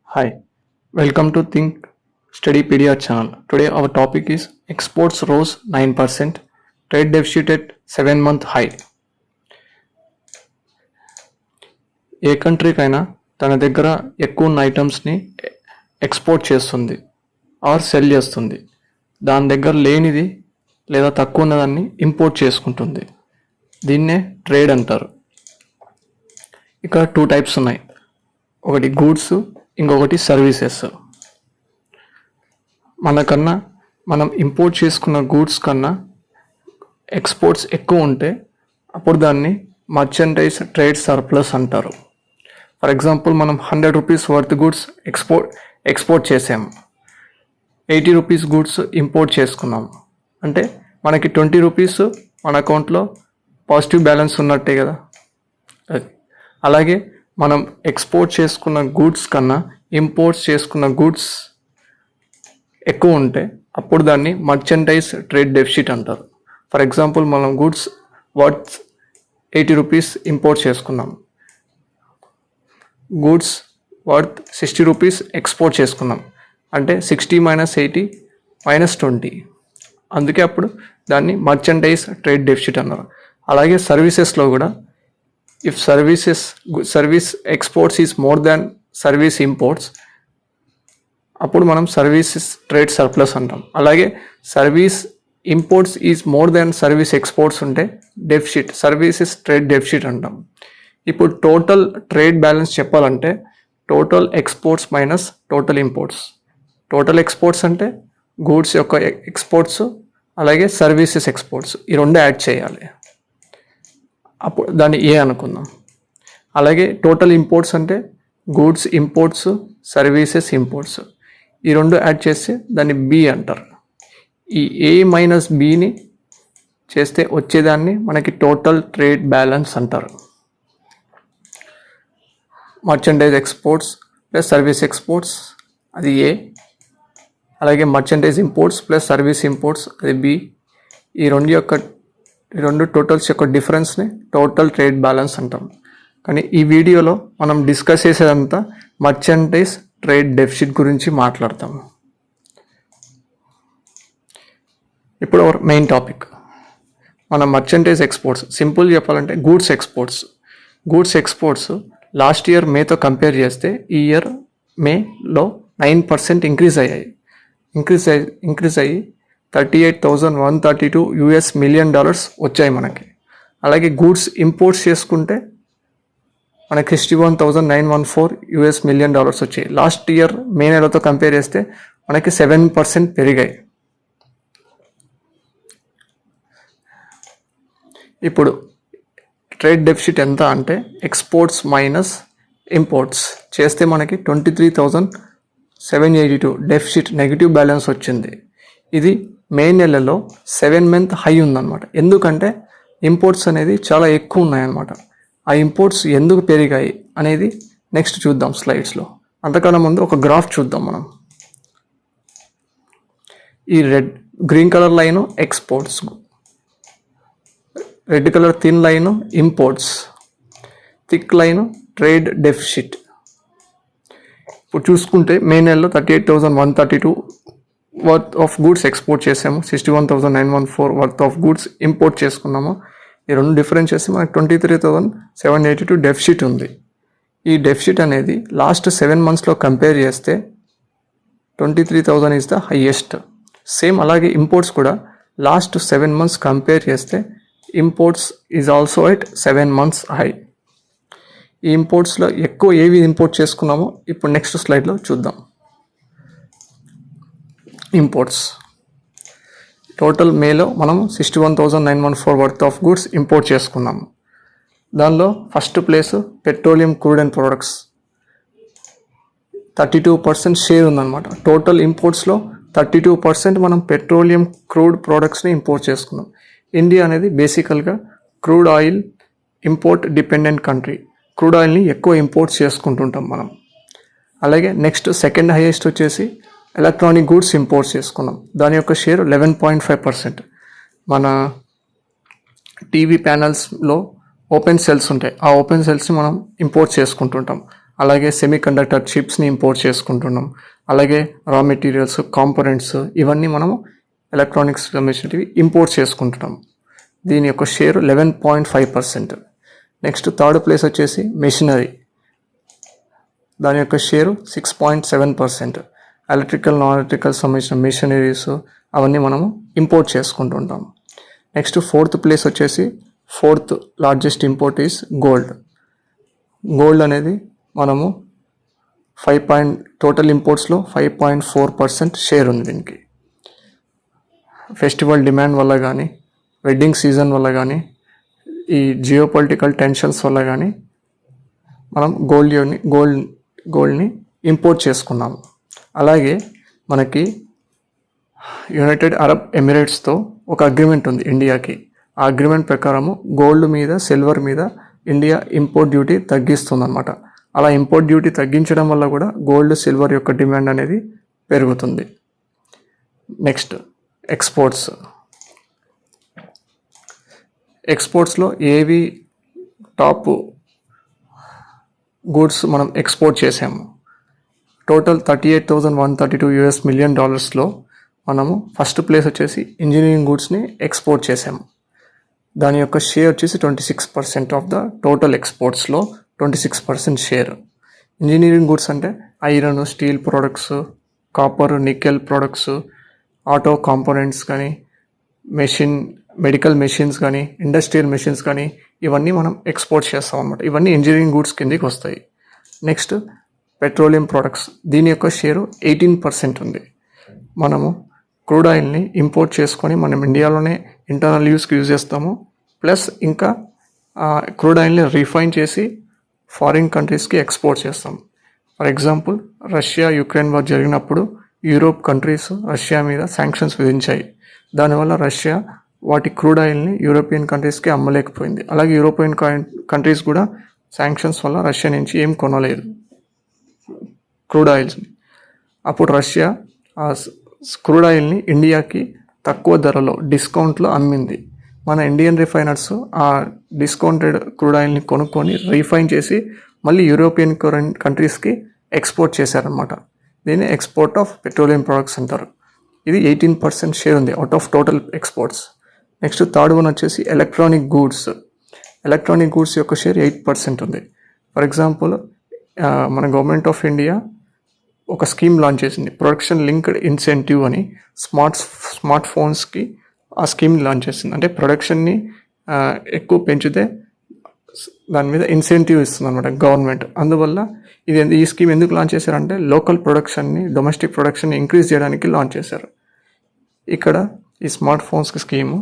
Hi, welcome to Think Studypedia channel. Today our topic is exports rose 9%, trade deficit at 7-month high. ఏ కంట్రీకైనా తన దగ్గర ఎక్కువ ఉన్న ఐటమ్స్ని export చేస్తుంది are cell చేస్తుంది. దాని దగ్గర లేనిది లేదా తక్కువ ఉన్నదాన్ని ఇంపోర్ట్ చేసుకుంటుంది. దీన్నే ట్రేడ్ అంటారు. ఇక్కడ 2 టైప్స్ ఉన్నాయి. ఒకటి గూడ్స్, ఇంకొకటి సర్వీసెస్. మనం ఇంపోర్ట్ చేసుకున్న గూడ్స్ కన్నా ఎక్స్పోర్ట్స్ ఎక్కువ ఉంటే అప్పుడు దాన్ని మర్చెండైజ్ ట్రేడ్ సర్ప్లస్ అంటారు. ఫర్ ఎగ్జాంపుల్, మనం 100 రూపీస్ వర్త్ గూడ్స్ ఎక్స్పోర్ట్ చేసాము, 80 రూపీస్ గూడ్స్ ఇంపోర్ట్ చేసుకున్నాము అంటే మనకి 20 రూపీస్ మన అకౌంట్లో పాజిటివ్ బ్యాలెన్స్ ఉన్నట్టే కదా. అలాగే మనం ఎక్స్పోర్ట్ చేసుకున్న గూడ్స్ కన్నా ఇంపోర్ట్స్ చేసుకున్న గూడ్స్ ఎక్కువ ఉంటే అప్పుడు దాన్ని మర్చెండైజ్ ట్రేడ్ డెఫిసిట్ అంటారు. ఫర్ ఎగ్జాంపుల్, మనం గూడ్స్ వర్త్ 80 రూపీస్ ఇంపోర్ట్ చేసుకున్నాం, గూడ్స్ వర్త్ 60 రూపీస్ ఎక్స్పోర్ట్ చేసుకున్నాం అంటే 60 - 80 - 20. అందుకే అప్పుడు దాన్ని మర్చెండైజ్ ట్రేడ్ డెఫిసిట్ అన్నారు. అలాగే సర్వీసెస్లో కూడా if service exports is more than service imports అప్పుడు మనం సర్వీసెస్ ట్రేడ్ సర్ప్లస్ అంటాం. అలాగే service imports is more than service exports ఉంటే డెఫిసిట్, సర్వీసెస్ ట్రేడ్ డెఫిసిట్ అంటాం. ఇప్పుడు టోటల్ ట్రేడ్ బ్యాలెన్స్ చెప్పాలంటే total exports minus total imports. Total exports అంటే goods యొక్క ఎక్స్పోర్ట్స్ అలాగే సర్వీసెస్ ఎక్స్పోర్ట్స్, ఈ రెండు యాడ్ చేయాలి. అప్పుడు దాన్ని ఏ అనుకుందాం. అలాగే టోటల్ ఇంపోర్ట్స్ అంటే గూడ్స్ ఇంపోర్ట్స్ సర్వీసెస్ ఇంపోర్ట్స్, ఈ రెండు యాడ్ చేస్తే దాన్ని బి అంటారు. ఈ ఏ మైనస్ బిని చేస్తే వచ్చేదాన్ని మనకి టోటల్ ట్రేడ్ బ్యాలెన్స్ అంటారు. Merchandise exports plus service exports అది ఏ, అలాగే merchandise imports plus service imports అది బి. ఈ రెండు టోటల్స్ యొక్క డిఫరెన్స్ని టోటల్ ట్రేడ్ బ్యాలెన్స్ అంటాం. కానీ ఈ వీడియోలో మనం డిస్కస్ చేసేదంతా మర్చెండైజ్ ట్రేడ్ డెఫిసిట్ గురించి మాట్లాడతాము. ఇప్పుడు అవర్ మెయిన్ టాపిక్ మన మర్చెండైజ్ ఎక్స్పోర్ట్స్. సింపుల్ చెప్పాలంటే గూడ్స్ ఎక్స్పోర్ట్స్ లాస్ట్ ఇయర్ మేతో కంపేర్ చేస్తే ఈ ఇయర్ మేలో 9% ఇంక్రీజ్ అయ్యి $38,132 మిలియన్ వచ్చాయి మనకి. అలాగే గూడ్స్ ఇంపోర్ట్స్ చేసుకుంటే మనకి $61,914 మిలియన్ వచ్చాయి. లాస్ట్ ఇయర్ మే నెలతో కంపేర్ చేస్తే మనకి 7% పెరిగాయి. ఇప్పుడు ట్రేడ్ డెఫిసిట్ ఎంత అంటే ఎక్స్పోర్ట్స్ మైనస్ ఇంపోర్ట్స్ చేస్తే మనకి 23,782 డెఫిసిట్ నెగిటివ్ బ్యాలెన్స్ వచ్చింది. ఇది మే నెలలో 7-month హై ఉందన్నమాట. ఎందుకంటే ఇంపోర్ట్స్ అనేది చాలా ఎక్కువ ఉన్నాయన్నమాట. ఆ ఇంపోర్ట్స్ ఎందుకు పెరిగాయి అనేది నెక్స్ట్ చూద్దాం స్లైడ్స్లో. అంతకన్నా ముందు ఒక గ్రాఫ్ చూద్దాం మనం. ఈ green colour line exports, red colour thin line imports, thick line trade deficit. ఇప్పుడు చూసుకుంటే మే నెలలో 38,132 వర్త్ ఆఫ్ గూడ్స్ ఎక్స్పోర్ట్ చేసాము, 61,914 వర్త్ ఆఫ్ గూడ్స్ ఇంపోర్ట్ చేసుకున్నాము. ఈ రెండు డిఫరెన్స్ చేసి మనకి 23,782 డెఫిసిట్ ఉంది. ఈ డెఫిసిట్ అనేది లాస్ట్ 7 monthsలో కంపేర్ చేస్తే 23,000 ఈజ్ ద హైయెస్ట్. సేమ్ అలాగే ఇంపోర్ట్స్ కూడా లాస్ట్ 7 months కంపేర్ చేస్తే imports is also at 7 months high. ఈ ఇంపోర్ట్స్లో ఎక్కువ ఏవి ఇంపోర్ట్ చేసుకున్నామో ఇప్పుడు నెక్స్ట్ స్లైడ్లో చూద్దాం. ఇంపోర్ట్స్ టోటల్ మేలో మనం 61,914 వర్త్ ఆఫ్ గూడ్స్ ఇంపోర్ట్ చేసుకున్నాము. దానిలో first place petroleum crude and products 32% share ఉందన్నమాట. టోటల్ ఇంపోర్ట్స్లో 32% మనం పెట్రోలియం క్రూడ్ ప్రోడక్ట్స్ని ఇంపోర్ట్ చేసుకున్నాం. ఇండియా అనేది బేసికల్గా crude oil import dependent country. Crude ఆయిల్ని ఎక్కువ ఇంపోర్ట్స్ చేసుకుంటుంటాం మనం. అలాగే నెక్స్ట్ సెకండ్ హైయెస్ట్ వచ్చేసి ఎలక్ట్రానిక్ గూడ్స్ ఇంపోర్ట్స్ చేసుకున్నాం. దాని యొక్క షేర్ 11.5%. మన టీవీ ప్యానల్స్లో ఓపెన్ సెల్స్ ఉంటాయి, ఆ ఓపెన్ సెల్స్ని మనం ఇంపోర్ట్ చేసుకుంటుంటాం. అలాగే సెమీ కండక్టర్ చిప్స్ని ఇంపోర్ట్ చేసుకుంటున్నాం. అలాగే రా మెటీరియల్స్, కాంపోనెంట్స్ ఇవన్నీ మనము ఎలక్ట్రానిక్స్ సంబంధించినవి ఇంపోర్ట్ చేసుకుంటున్నాం. దీని యొక్క షేర్ 11.5%. నెక్స్ట్ థర్డ్ ప్లేస్ వచ్చేసి మెషినరీ. దాని యొక్క షేరు 6.7%. ఎలక్ట్రికల్, నాన్ ఎలక్ట్రికల్ సంబంధించిన మెషినరీస్ అవన్నీ మనము ఇంపోర్ట్ చేసుకుంటుంటాం. నెక్స్ట్ ఫోర్త్ ప్లేస్ వచ్చేసి fourth largest import is gold. Gold అనేది మనము టోటల్ ఇంపోర్ట్స్లో 5.4% షేర్ ఉంది దీనికి. ఫెస్టివల్ డిమాండ్ వల్ల కానీ, వెడ్డింగ్ సీజన్ వల్ల కానీ, ఈ జియోపొలిటికల్ టెన్షన్స్ వల్ల కానీ మనం గోల్డ్ని ఇంపోర్ట్ చేసుకున్నాము. అలాగే మనకి యునైటెడ్ అరబ్ ఎమిరేట్స్తో ఒక అగ్రిమెంట్ ఉంది ఇండియాకి. ఆ అగ్రిమెంట్ ప్రకారము గోల్డ్ మీద, సిల్వర్ మీద ఇండియా ఇంపోర్ట్ డ్యూటీ తగ్గిస్తుందన్నమాట. అలా ఇంపోర్ట్ డ్యూటీ తగ్గించడం వల్ల కూడా గోల్డ్, సిల్వర్ యొక్క డిమాండ్ అనేది పెరుగుతుంది. నెక్స్ట్ ఎక్స్పోర్ట్స్లో ఏవి టాప్ గూడ్స్ మనం ఎక్స్పోర్ట్ చేసాము. టోటల్ $38,132 మిలియన్ మనము ఫస్ట్ ప్లేస్ వచ్చేసి ఇంజనీరింగ్ గూడ్స్ని ఎక్స్పోర్ట్ చేసాము. దాని యొక్క షేర్ వచ్చేసి 26% ఆఫ్ ద టోటల్ ఎక్స్పోర్ట్స్లో 26% షేర్. ఇంజనీరింగ్ గూడ్స్ అంటే iron, steel products, copper, nickel products, auto components కానీ, మెడికల్ మెషిన్స్ కానీ, ఇండస్ట్రియల్ మెషిన్స్ కానీ ఇవన్నీ మనం ఎక్స్పోర్ట్ చేస్తాం అన్నమాట. ఇవన్నీ ఇంజనీరింగ్ గూడ్స్ కిందకి వస్తాయి. Next petroleum products. దీని యొక్క షేరు 18% ఉంది. మనము క్రూడ్ ఆయిల్ని ఇంపోర్ట్ చేసుకొని మనం ఇండియాలోనే ఇంటర్నల్ యూస్కి యూజ్ చేస్తాము. ప్లస్ ఇంకా క్రూడ్ ఆయిల్ని రిఫైన్ చేసి ఫారిన్ కంట్రీస్కి ఎక్స్పోర్ట్ చేస్తాం. For example, Russia Ukraine war జరిగినప్పుడు యూరోప్ కంట్రీస్ రష్యా మీద శాంక్షన్స్ విధించాయి. దానివల్ల రష్యా వాటి క్రూడ్ ఆయిల్ని యూరోపియన్ కంట్రీస్కి అమ్మలేకపోయింది. అలాగే యూరోపియన్ కంట్రీస్ కూడా శాంక్షన్స్ వల్ల రష్యా నుంచి ఏం కొనలేదు క్రూడ్ ఆయిల్స్ని. అప్పుడు రష్యా ఆ క్రూడ్ ఆయిల్ని ఇండియాకి తక్కువ ధరలో, డిస్కౌంట్లో అమ్మింది. మన ఇండియన్ రిఫైనర్స్ ఆ డిస్కౌంటెడ్ క్రూడ్ ఆయిల్ని కొనుక్కొని రీఫైన్ చేసి మళ్ళీ యూరోపియన్ కంట్రీస్కి ఎక్స్పోర్ట్ చేశారనమాట. దీన్ని ఎక్స్పోర్ట్ ఆఫ్ పెట్రోలియం ప్రొడక్ట్స్ అంటారు. ఇది 18% షేర్ ఉంది out of total exports. Next third one వచ్చేసి ఎలక్ట్రానిక్ గూడ్స్. ఎలక్ట్రానిక్ గూడ్స్ యొక్క షేర్ 8% ఉంది. ఫర్ ఎగ్జాంపుల్, మన గవర్నమెంట్ ఆఫ్ ఇండియా ఒక స్కీమ్ లాంచ్ చేసింది, ప్రొడక్షన్ లింక్డ్ ఇన్సెంటివ్ అని. స్మార్ట్ ఫోన్స్కి ఆ స్కీమ్ లాంచ్ చేసింది. అంటే ప్రొడక్షన్ని ఎక్కువ పెంచితే దాని మీద ఇన్సెంటివ్ ఇస్తుంది అనమాట గవర్నమెంట్. అందువల్ల ఈ స్కీమ్ ఎందుకు లాంచ్ చేశారంటే లోకల్ ప్రొడక్షన్ని, డొమెస్టిక్ ప్రొడక్షన్ని ఇంక్రీజ్ చేయడానికి లాంచ్ చేశారు. ఇక్కడ ఈ స్మార్ట్ ఫోన్స్కి స్కీము,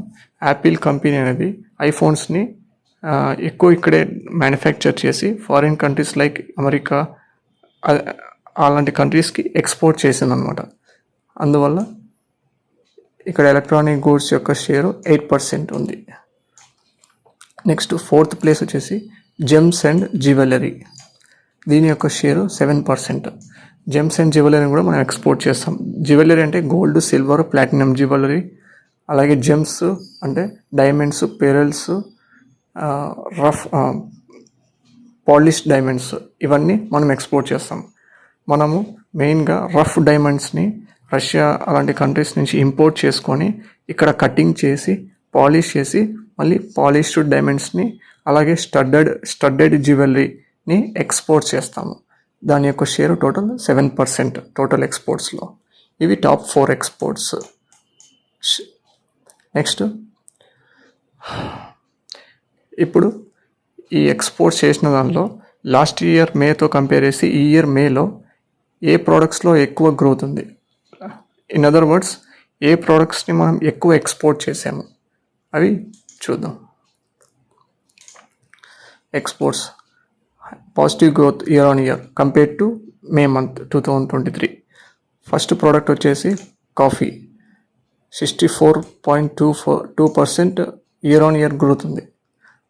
యాపిల్ కంపెనీ అనేది ఐఫోన్స్ని ఎక్కువ ఇక్కడే మ్యానుఫ్యాక్చర్ చేసి ఫారిన్ కంట్రీస్ లైక్ అమెరికా అలాంటి కంట్రీస్కి ఎక్స్పోర్ట్ చేసిందనమాట. అందువల్ల ఇక్కడ ఎలక్ట్రానిక్ గూడ్స్ యొక్క షేరు 8% ఉంది. నెక్స్ట్ ఫోర్త్ ప్లేస్ వచ్చేసి జెమ్స్ అండ్ జ్యువెలరీ. దీని యొక్క షేరు 7%. జెమ్స్ అండ్ జ్యువెలరీని కూడా మనం ఎక్స్పోర్ట్ చేస్తాం. జ్యువెలరీ అంటే గోల్డ్, సిల్వర్, ప్లాటినం జ్యువెలరీ. అలాగే జెమ్స్ అంటే diamonds, pearls, rough polished diamonds ఇవన్నీ మనం ఎక్స్పోర్ట్ చేస్తాం. మనము మెయిన్గా రఫ్ డైమండ్స్ని రష్యా అలాంటి కంట్రీస్ నుంచి ఇంపోర్ట్ చేసుకొని ఇక్కడ కటింగ్ చేసి పాలిష్ చేసి మళ్ళీ పాలిష్డ్ డైమండ్స్ని అలాగే స్టడ్డెడ్ జ్యువెలరీని ఎక్స్పోర్ట్ చేస్తాము. దాని యొక్క షేరు టోటల్ 7% టోటల్ ఎక్స్పోర్ట్స్లో. ఇవి టాప్ 4 ఎక్స్పోర్ట్స్. నెక్స్ట్ ఇప్పుడు ఈ ఎక్స్పోర్ట్ చేసిన దానిలో లాస్ట్ ఇయర్ మేతో కంపేర్ చేసి ఈ ఇయర్ మేలో ఏ ప్రోడక్ట్స్లో ఎక్కువ గ్రోత్ ఉంది, ఇన్ అదర్ వర్డ్స్ ఏ ప్రోడక్ట్స్ని మనం ఎక్కువ ఎక్స్పోర్ట్ చేసాము అవి చూద్దాం. Exports positive growth year on year compare to May month 2023. First product వచ్చేసి coffee, 64.2% year on year growth ఉంది.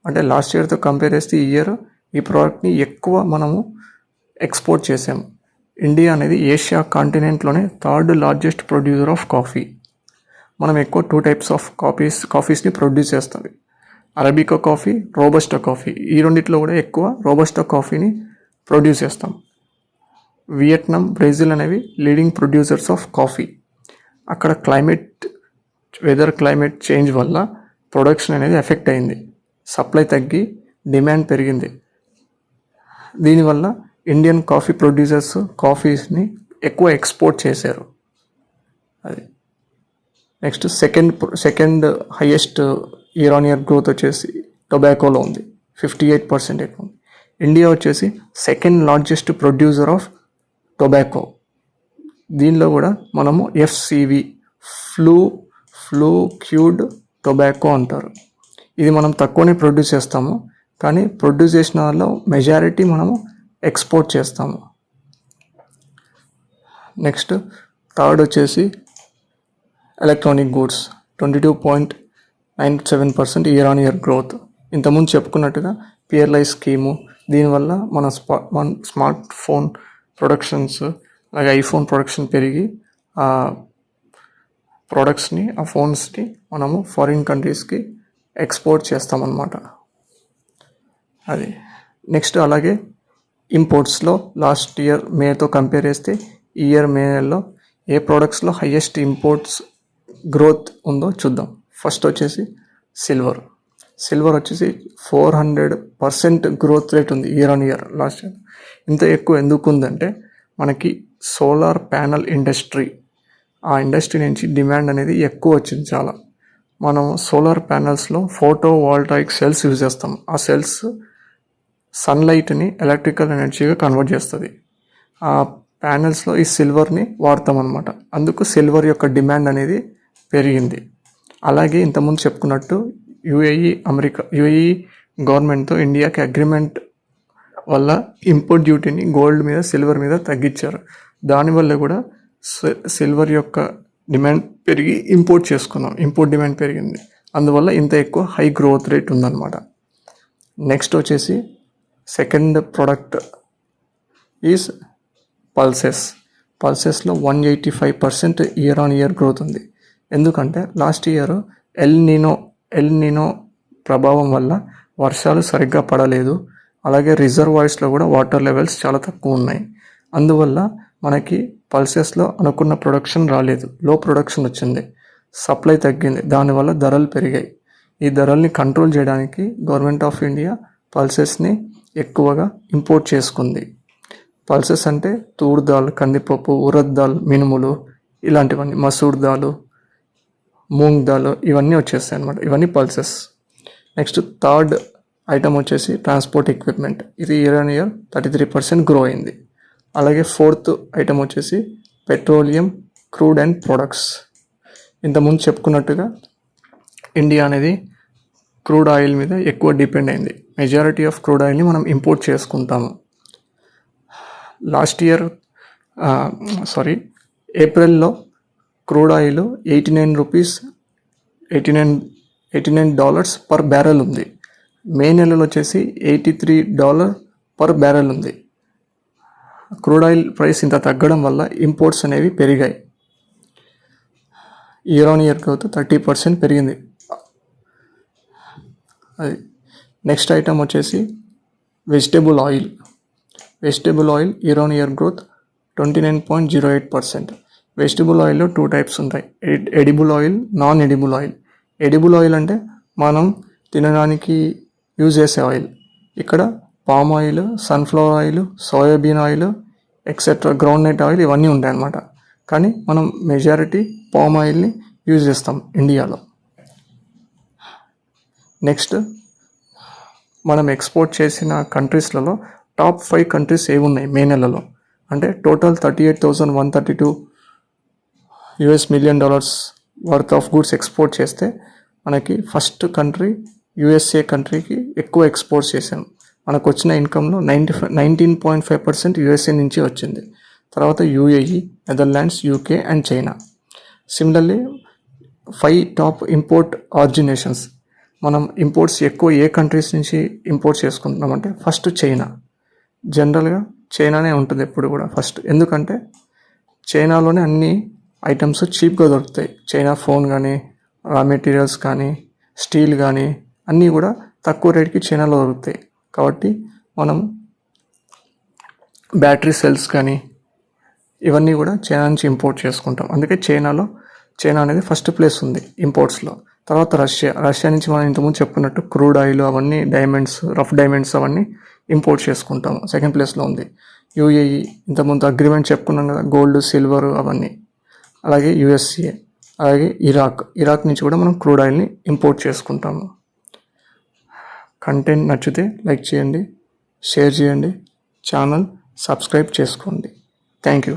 అంటే లాస్ట్ ఇయర్తో కంపేర్ చేస్తే ఈ ఇయర్ ఈ ప్రోడక్ట్ని ఎక్కువ మనము ఎక్స్పోర్ట్ చేసాము. ఇండియా అనేది ఏషియా కాంటినెంట్లోనే 3rd largest producer of coffee. మనం ఎక్కువ 2 types ఆఫ్ కాఫీస్ని ప్రొడ్యూస్ చేస్తుంది, అరబికా కాఫీ, రోబస్టా కాఫీ. ఈ రెండిట్లో కూడా ఎక్కువ రోబస్టా కాఫీని ప్రొడ్యూస్ చేస్తాం. వియత్నాం, బ్రెజిల్ అనేవి లీడింగ్ ప్రొడ్యూసర్స్ ఆఫ్ కాఫీ. అక్కడ క్లైమేట్ చేంజ్ వల్ల ప్రొడక్షన్ అనేది ఎఫెక్ట్ అయింది, సప్లై తగ్గి డిమాండ్ పెరిగింది. దీనివల్ల ఇండియన్ కాఫీ ప్రొడ్యూసర్స్ కాఫీస్ని ఎక్కువ ఎక్స్పోర్ట్ చేశారు. అది next second highest year on year growth వచ్చేసి టొబాకోలో ఉంది, 58% ఎక్కువ ఉంది. ఇండియా వచ్చేసి second largest producer of tobacco. దీనిలో కూడా మనము FCV ఫ్లూక్యూడ్ టొబాకో అంటారు. ఇది మనం తక్కువనే ప్రొడ్యూస్ చేస్తాము, కానీ ప్రొడ్యూస్ చేసిన వాళ్ళలో మెజారిటీ మనము ఎక్స్పోర్ట్ చేస్తాము. నెక్స్ట్ థర్డ్ వచ్చేసి electronic goods, 22.97% year on year growth. ఇంతకుముందు చెప్పుకున్నట్టుగా PLI స్కీము, దీనివల్ల మన స్మార్ట్ ఫోన్ ప్రొడక్షన్స్ అలాగే ఐఫోన్ ప్రొడక్షన్ పెరిగి ఆ ప్రొడక్ట్స్ని, ఆ ఫోన్స్ని మనము ఫారిన్ కంట్రీస్కి ఎక్స్పోర్ట్ చేస్తామన్నమాట. అది నెక్స్ట్ అలాగే ఇంపోర్ట్స్లో లాస్ట్ ఇయర్ మేతో కంపేర్ చేస్తే ఈ ఇయర్ మేలో ఏ ప్రోడక్ట్స్లో హైయెస్ట్ ఇంపోర్ట్స్ గ్రోత్ ఉందో చూద్దాం. ఫస్ట్ వచ్చేసి సిల్వర్ వచ్చేసి 400% గ్రోత్ రేట్ ఉంది year on year last year. ఇంత ఎక్కువ ఎందుకు ఉందంటే మనకి సోలార్ ప్యానల్ ఇండస్ట్రీ, ఆ ఇండస్ట్రీ నుంచి డిమాండ్ అనేది ఎక్కువ వచ్చింది చాలా. మనం సోలార్ ప్యానల్స్లో ఫోటో వాల్టాయిక్ సెల్స్ యూజ్ చేస్తాం. ఆ సెల్స్ సన్లైట్ని ఎలక్ట్రికల్ ఎనర్జీగా కన్వర్ట్ చేస్తుంది. ఆ ప్యానల్స్లో ఈ సిల్వర్ని వాడతాం అన్నమాట. అందుకు సిల్వర్ యొక్క డిమాండ్ అనేది పెరిగింది. అలాగే ఇంతకుముందు చెప్పుకున్నట్టు UAE గవర్నమెంట్తో ఇండియాకి అగ్రిమెంట్ వల్ల ఇంపోర్ట్ డ్యూటీని గోల్డ్ మీద, సిల్వర్ మీద తగ్గించారు. దానివల్ల కూడా సిల్వర్ యొక్క డిమాండ్ పెరిగి ఇంపోర్ట్ డిమాండ్ పెరిగింది. అందువల్ల ఇంత ఎక్కువ హై గ్రోత్ రేట్ ఉందన్నమాట. నెక్స్ట్ వచ్చేసి సెకండ్ ప్రోడక్ట్ ఈజ్ పల్సెస్లో 185% ఇయర్ ఆన్ ఇయర్ గ్రోత్ ఉంది. ఎందుకంటే లాస్ట్ ఇయర్ ఎల్ నీనో ప్రభావం వల్ల వర్షాలు సరిగ్గా పడలేదు. అలాగే రిజర్వాయర్స్లో కూడా వాటర్ లెవెల్స్ చాలా తక్కువ ఉన్నాయి. అందువల్ల మనకి పల్సెస్లో అనుకున్న ప్రొడక్షన్ రాలేదు, లో ప్రొడక్షన్ వచ్చింది, సప్లై తగ్గింది. దానివల్ల ధరలు పెరిగాయి. ఈ ధరల్ని కంట్రోల్ చేయడానికి గవర్నమెంట్ ఆఫ్ ఇండియా పల్సెస్ని ఎక్కువగా ఇంపోర్ట్ చేసుకుంది. పల్సెస్ అంటే తూర్ దాల్, కందిపప్పు, ఉరద్ దాల్, మినుములు, ఇలాంటివన్నీ, మసూర్ దాల్, మూంగ్ దాల్, ఇవన్నీ వచ్చేస్తాయి అన్నమాట. ఇవన్నీ పల్సెస్. నెక్స్ట్ థర్డ్ ఐటమ్ వచ్చేసి ట్రాన్స్పోర్ట్ ఎక్విప్మెంట్. ఇది ఇయర్ ఆన్ ఇయర్ 33% గ్రో అయింది. అలాగే ఫోర్త్ ఐటమ్ వచ్చేసి పెట్రోలియం, క్రూడ్ అండ్ ప్రొడక్ట్స్. ఇంతకుముందు చెప్పుకున్నట్టుగా ఇండియా అనేది క్రూడ్ ఆయిల్ మీద ఎక్కువ డిపెండ్ అయింది. మెజారిటీ ఆఫ్ క్రూడ్ ఆయిల్ని మనం ఇంపోర్ట్ చేసుకుంటాము. లాస్ట్ ఇయర్ ఏప్రిల్లో క్రూడ్ ఆయిల్ $89 పర్ బ్యారెల్ ఉంది. మే నెలలో వచ్చేసి $83 పర్ బ్యారెల్ ఉంది. క్రూడ్ ఆయిల్ ప్రైస్ ఇంత తగ్గడం వల్ల ఇంపోర్ట్స్ అనేవి పెరిగాయి. ఇయర్ ఆన్ ఇయర్ గ్రోత్ 30% పెరిగింది. అది నెక్స్ట్ ఐటమ్ వచ్చేసి vegetable oil year on year growth 29.08%. Vegetable ఆయిల్లో 2 టైప్స్ ఉంటాయి, edible oil, non edible oil. Edible oil అంటే మనం తినడానికి యూజ్ చేసే ఆయిల్. ఇక్కడ palm oil, sunflower oil, soybean oil, etcetera, groundnut oil, ఇవన్నీ ఉంటాయి అన్నమాట. కానీ మనం మెజారిటీ పామ్ ఆయిల్ని యూజ్ చేస్తాం ఇండియాలో. నెక్స్ట్ మనం ఎక్స్పోర్ట్ చేసిన కంట్రీస్లలో టాప్ 5 కంట్రీస్ ఏవి ఉన్నాయి మే నెలలో అంటే total $38,132 million worth of goods export చేస్తే మనకి ఫస్ట్ కంట్రీ USA కంట్రీకి ఎక్కువ ఎక్స్పోర్ట్స్ చేసాం. మనకు వచ్చిన ఇన్కంలో 19.5% USA నుంచి వచ్చింది. తర్వాత UAE, Netherlands, UK and China. Similarly 5 top import originations. మనం ఇంపోర్ట్స్ ఎక్కువ ఏ కంట్రీస్ నుంచి ఇంపోర్ట్ చేసుకుంటున్నామంటే ఫస్ట్ చైనా. జనరల్గా చైనానే ఉంటుంది ఎప్పుడు కూడా ఫస్ట్. ఎందుకంటే చైనాలోనే అన్ని ఐటమ్స్ చీప్గా దొరుకుతాయి. చైనా ఫోన్ కానీ, రా మెటీరియల్స్ కానీ, స్టీల్ కానీ అన్నీ కూడా తక్కువ రేట్కి చైనాలో దొరుకుతాయి. కాబట్టి మనం బ్యాటరీ సెల్స్ కానీ ఇవన్నీ కూడా చైనా నుంచి ఇంపోర్ట్ చేసుకుంటాం. అందుకే చైనా అనేది ఫస్ట్ ప్లేస్ ఉంది ఇంపోర్ట్స్లో. తర్వాత రష్యా నుంచి మనం ఇంతకుముందు చెప్పుకున్నట్టు క్రూడ్ ఆయిల్ అవన్నీ డైమండ్స్, రఫ్ డైమండ్స్ అవన్నీ ఇంపోర్ట్ చేసుకుంటాము, సెకండ్ ప్లేస్లో ఉంది. యూఏఈ ఇంతకుముందు అగ్రిమెంట్ చెప్పుకున్నాం కదా, గోల్డ్, సిల్వర్ అవన్నీ. అలాగే యుఎస్ఏ, అలాగే ఇరాక్ నుంచి కూడా మనం క్రూడ్ ఆయిల్ని ఇంపోర్ట్ చేసుకుంటాము. కంటెంట్ నచ్చితే లైక్ చేయండి, షేర్ చేయండి, ఛానల్ సబ్స్క్రైబ్ చేసుకోండి. Thank you.